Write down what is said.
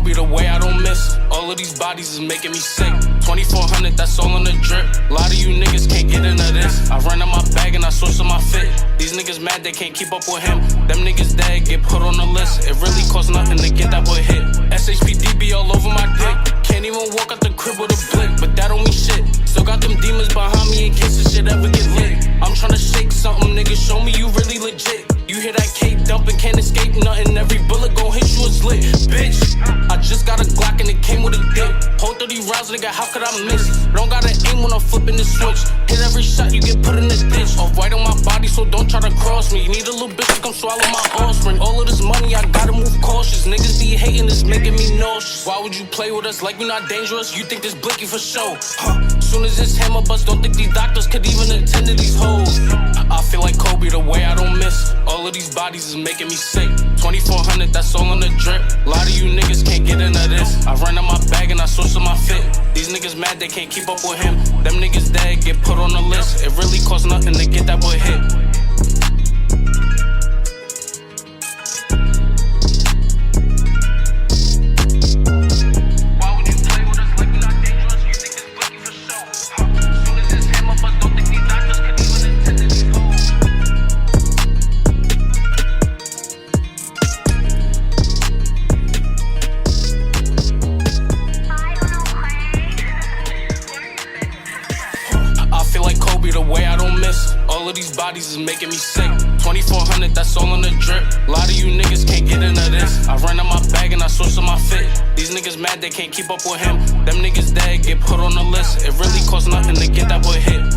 Kobe, the way I don't miss. All of these bodies is making me sick. 2400, that's all on the drip. A lot of you niggas can't get into this. I run out my bag and I switch to my fit. These niggas mad they can't keep up with him. Them niggas dead get put on the list. It really costs nothing to get that boy hit. SHPD be all over my dick. Can't even walk out the crib with a blick, but that don't mean shit. Still got them demons behind me in case this shit ever get lit. I'm tryna shake something, nigga, show me you really legit. You hear that cake dumping, can't escape nothing. Every bullet gon' hit you, it's lit, bitch. I just got a Glock and it came with a dip. Whole 30 rounds, nigga, how could I miss? Don't gotta aim when I'm flipping the switch. Hit every shot, you get put in the ditch. Off white on my body, so don't try to cross me. Need a little bitch to come swallow my offspring. All of this money, I gotta move cautious. Niggas be hating, it's making me nauseous. Why would you play with us like we not dangerous? You think this blicky for show? Soon as this hammer bust, don't think these doctors could even attend to these hoes. I feel like Kobe, the way I don't miss. All of these bodies is making me sick. 2400, that's all on the drip. A lot of you niggas can't get into this. I run out my bag and I switch to my fit. These niggas mad they can't keep up with him. Them niggas dead get put on the list. It really costs nothing to get that boy hit. All of these bodies is making me sick. 2400, that's all on the drip. A lot of you niggas can't get into this. I run out my bag and I switch to my fit. These niggas mad they can't keep up with him. Them niggas dead get put on the list. It really costs nothing to get that boy hit.